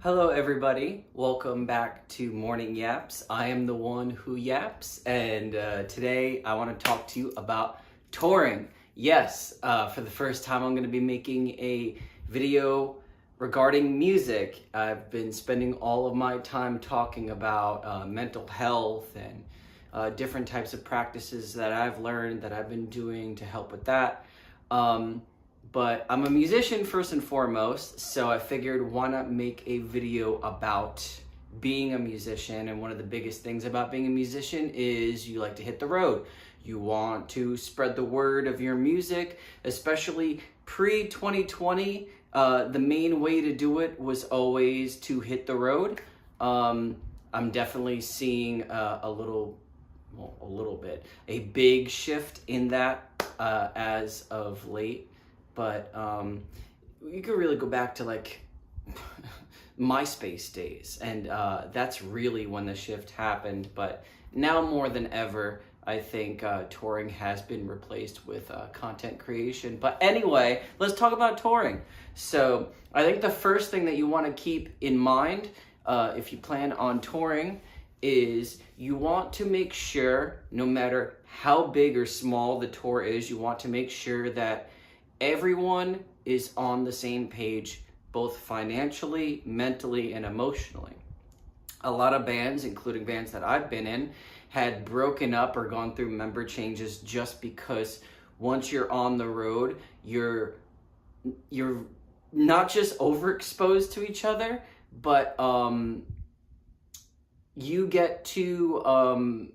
Hello, everybody. Welcome back to Morning Yaps. I am the one who yaps, and today I want to talk to you about touring. Yes, for the first time, I'm going to be making a video regarding music. I've been spending all of my time talking about mental health and different types of practices that I've learned that I've been doing to help with that. But I'm a musician first and foremost, so I figured why not make a video about being a musician. And one of the biggest things about being a musician is you like to hit the road. You want to spread the word of your music, especially pre-2020. The main way to do it was always to hit the road. I'm definitely seeing a big shift in that as of late. But you could really go back to like MySpace days, and that's really when the shift happened. But now more than ever, I think touring has been replaced with content creation. But anyway, let's talk about touring. So I think the first thing that you want to keep in mind if you plan on touring is you want to make sure, no matter how big or small the tour is, you want to make sure that everyone is on the same page, both financially, mentally, and emotionally. A lot of bands, including bands that I've been in, had broken up or gone through member changes just because once you're on the road, you're not just overexposed to each other, but you get to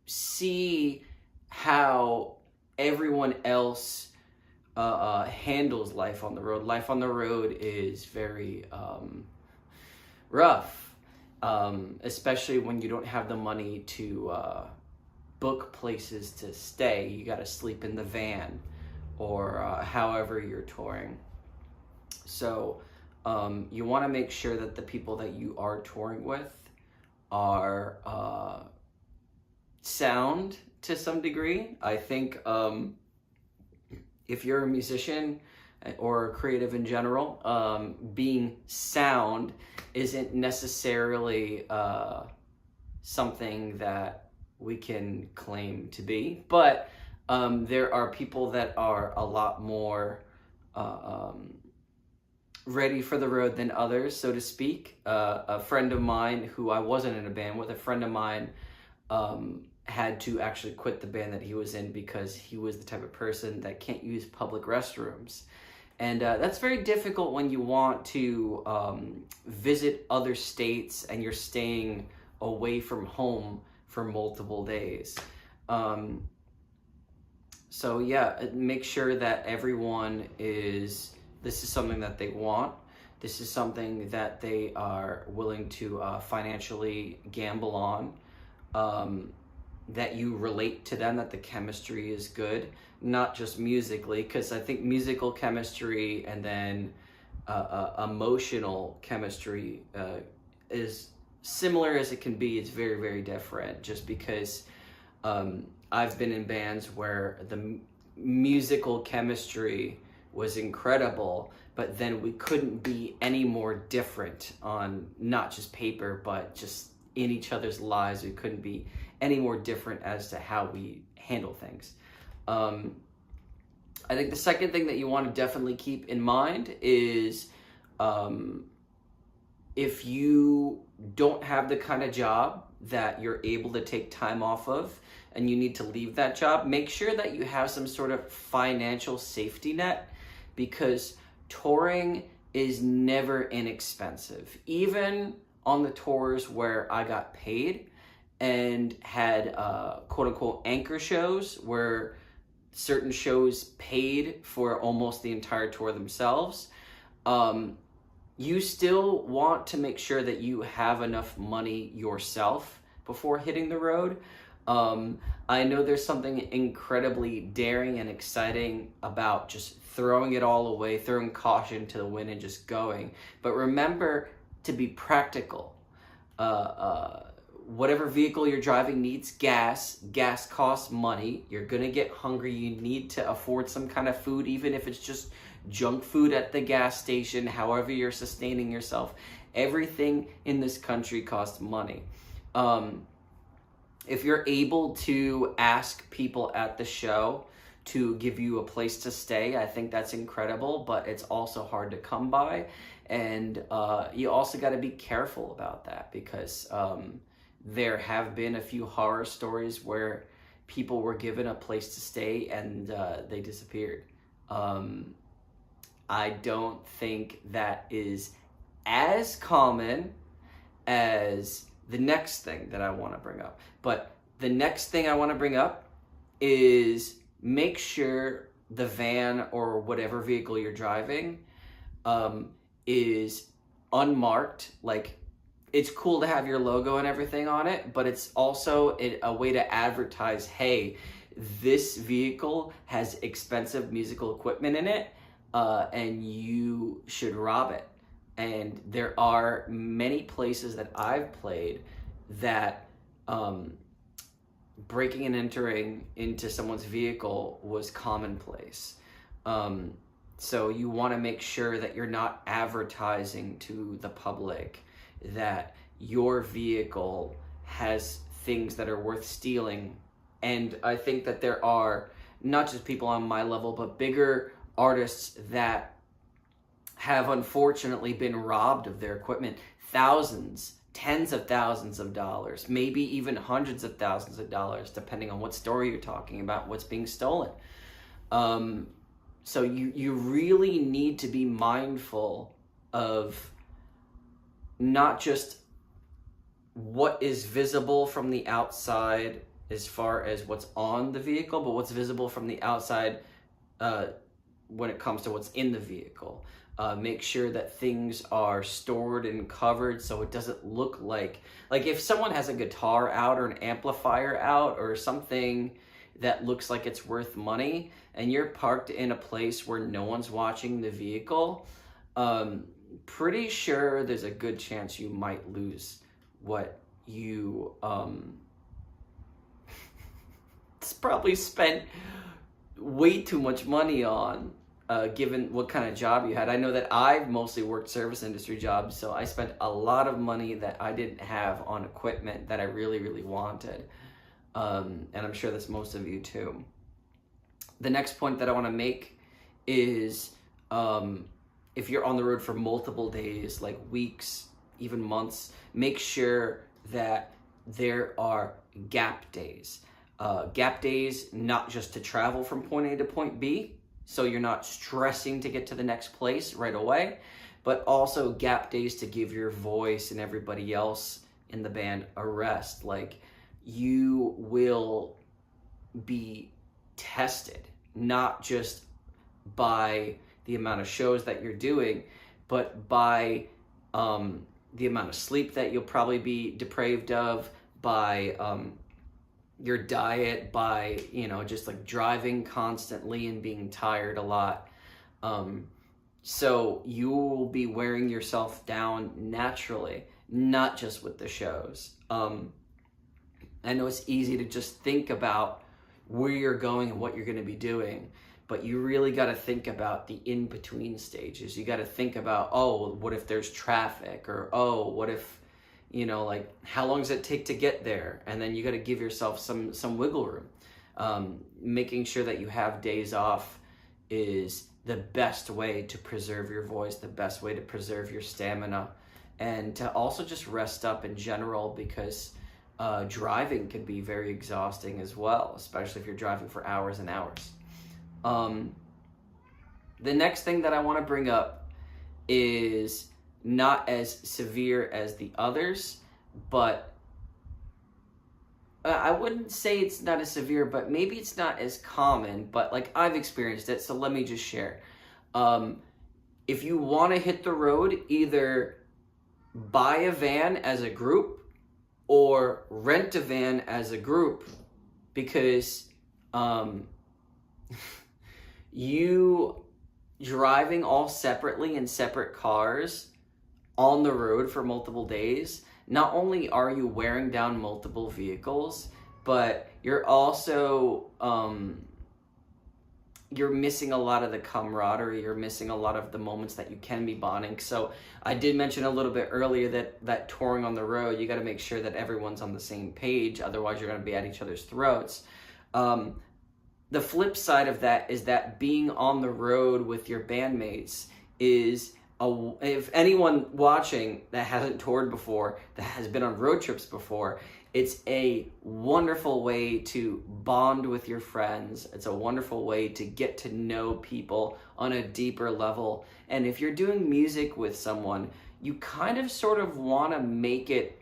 see how everyone else handles life on the road. Life on the road is very rough, especially when you don't have the money to book places to stay. You got to sleep in the van or however you're touring. So you want to make sure that the people that you are touring with are sound to some degree. I think if you're a musician or a creative in general, being sound isn't necessarily something that we can claim to be, but there are people that are a lot more ready for the road than others, so to speak. A friend of mine who I wasn't in a band with, a friend of mine had to actually quit the band that he was in because he was the type of person that can't use public restrooms. And that's very difficult when you want to visit other states and you're staying away from home for multiple days. So yeah, make sure that everyone this is something that they want. This is something that they are willing to financially gamble on. That you relate to them, that the chemistry is good, not just musically, because I think musical chemistry and then emotional chemistry is similar as it can be. It's very, very different, just because I've been in bands where the musical chemistry was incredible, but then we couldn't be any more different on not just paper, but just in each other's lives. We couldn't be any more different as to how we handle things. I think the second thing that you want to definitely keep in mind is if you don't have the kind of job that you're able to take time off of and you need to leave that job, make sure that you have some sort of financial safety net, because touring is never inexpensive. Even on the tours where I got paid and had quote unquote anchor shows where certain shows paid for almost the entire tour themselves, you still want to make sure that you have enough money yourself before hitting the road. I know there's something incredibly daring and exciting about just throwing it all away, throwing caution to the wind and just going. But remember to be practical. Whatever vehicle you're driving needs gas. Gas costs money. You're gonna get hungry. You need to afford some kind of food, even if it's just junk food at the gas station, however you're sustaining yourself. Everything in this country costs money. If you're able to ask people at the show to give you a place to stay, I think that's incredible, but it's also hard to come by. And you also got to be careful about that, because there have been a few horror stories where people were given a place to stay and they disappeared. I don't think that is as common as the next thing that I want to bring up. But the next thing I want to bring up is make sure the van or whatever vehicle you're driving is unmarked. Like, it's cool to have your logo and everything on it, but it's also a way to advertise, hey, this vehicle has expensive musical equipment in it, and you should rob it. And there are many places that I've played that breaking and entering into someone's vehicle was commonplace. So you want to make sure that you're not advertising to the public that your vehicle has things that are worth stealing. And I think that there are not just people on my level, but bigger artists that have unfortunately been robbed of their equipment. Thousands, tens of thousands of dollars, maybe even hundreds of thousands of dollars, depending on what story you're talking about, what's being stolen. So you really need to be mindful of not just what is visible from the outside as far as what's on the vehicle, but what's visible from the outside when it comes to what's in the vehicle. Make sure that things are stored and covered so it doesn't look like if someone has a guitar out or an amplifier out or something that looks like it's worth money and you're parked in a place where no one's watching the vehicle, pretty sure there's a good chance you might lose what you probably spent way too much money on, given what kind of job you had. I know that I've mostly worked service industry jobs, so I spent a lot of money that I didn't have on equipment that I really, really wanted. And I'm sure that's most of you too. The next point that I want to make is if you're on the road for multiple days, like weeks, even months, make sure that there are gap days. Gap days, not just to travel from point A to point B, so you're not stressing to get to the next place right away, but also gap days to give your voice and everybody else in the band a rest. Like, you will be tested, not just by the amount of shows that you're doing, but by the amount of sleep that you'll probably be depraved of, by your diet, by, just like driving constantly and being tired a lot. So you will be wearing yourself down naturally, not just with the shows. I know it's easy to just think about where you're going and what you're going to be doing, but you really got to think about the in-between stages. You got to think about, oh, what if there's traffic? Or, oh, what if, how long does it take to get there? And then you got to give yourself some wiggle room. Making sure that you have days off is the best way to preserve your voice, the best way to preserve your stamina, and to also just rest up in general, because driving can be very exhausting as well, especially if you're driving for hours and hours. The next thing that I want to bring up is not as severe as the others, but I wouldn't say it's not as severe, but maybe it's not as common, but like I've experienced it, so let me just share. If you want to hit the road, either buy a van as a group or rent a van as a group, because you driving all separately in separate cars on the road for multiple days, not only are you wearing down multiple vehicles, but you're also you're missing a lot of the camaraderie, you're missing a lot of the moments that you can be bonding. So I did mention a little bit earlier that touring on the road, you got to make sure that everyone's on the same page, otherwise you're going to be at each other's throats. The flip side of that is that being on the road with your bandmates is, if anyone watching that hasn't toured before, that has been on road trips before, it's a wonderful way to bond with your friends. It's a wonderful way to get to know people on a deeper level. And if you're doing music with someone, you kind of sort of want to make it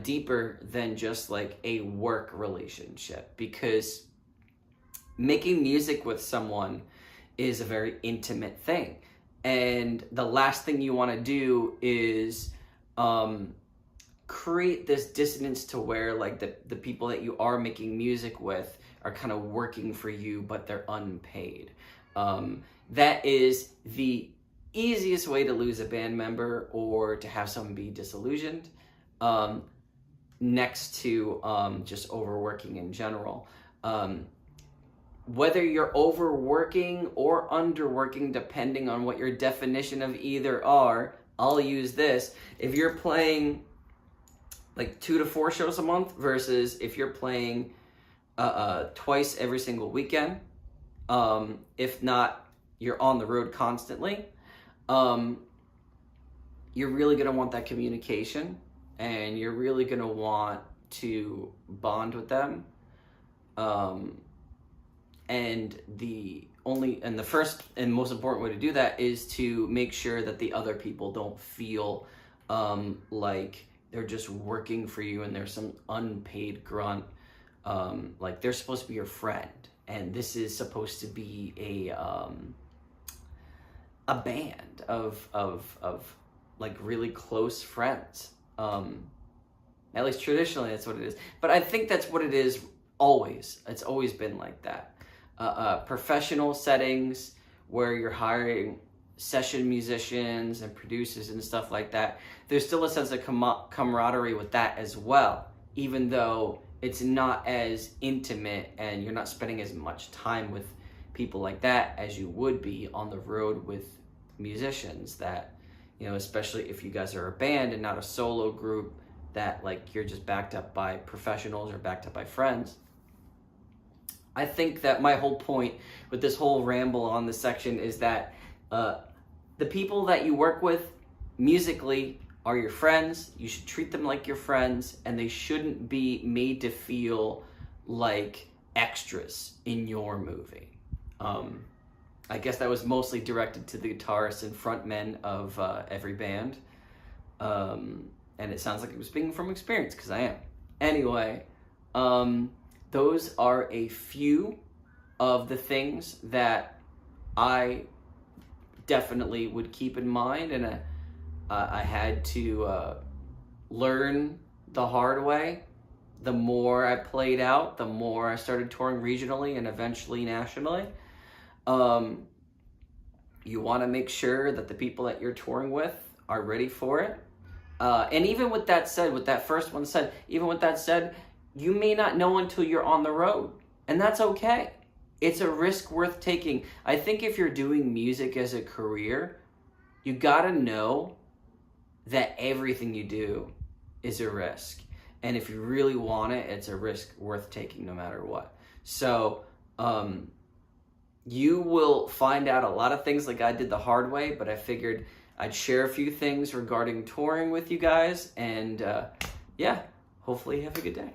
deeper than just like a work relationship, because making music with someone is a very intimate thing. And the last thing you want to do is create this dissonance to where like the people that you are making music with are kind of working for you, but they're unpaid. That is the easiest way to lose a band member or to have someone be disillusioned, next to just overworking in general. Whether you're overworking or underworking, depending on what your definition of either are, I'll use this. If you're playing like 2 to 4 shows a month versus if you're playing twice every single weekend, if not, you're on the road constantly, you're really going to want that communication, and you're really going to want to bond with them. And the first and most important way to do that is to make sure that the other people don't feel like they're just working for you and there's some unpaid grunt. Like they're supposed to be your friend, and this is supposed to be a band of like really close friends. At least traditionally, that's what it is. But I think that's what it is always. It's always been like that. Professional settings where you're hiring session musicians and producers and stuff like that, there's still a sense of camaraderie with that as well, even though it's not as intimate and you're not spending as much time with people like that as you would be on the road with musicians that, you know, especially if you guys are a band and not a solo group that like you're just backed up by professionals or backed up by friends. I think that my whole point with this whole ramble on this section is that the people that you work with musically are your friends. You should treat them like your friends, and they shouldn't be made to feel like extras in your movie. I guess that was mostly directed to the guitarists and frontmen of every band. And it sounds like it was speaking from experience, because I am. Anyway, those are a few of the things that I definitely would keep in mind, and I had to learn the hard way. The more I played out, the more I started touring regionally and eventually nationally. You want to make sure that the people that you're touring with are ready for it. And even with that said, with that first one said, even with that said, you may not know until you're on the road, and that's okay. It's a risk worth taking. I think if you're doing music as a career, you gotta know that everything you do is a risk. And if you really want it, it's a risk worth taking no matter what. So, you will find out a lot of things like I did the hard way, but I figured I'd share a few things regarding touring with you guys, and yeah, hopefully you have a good day.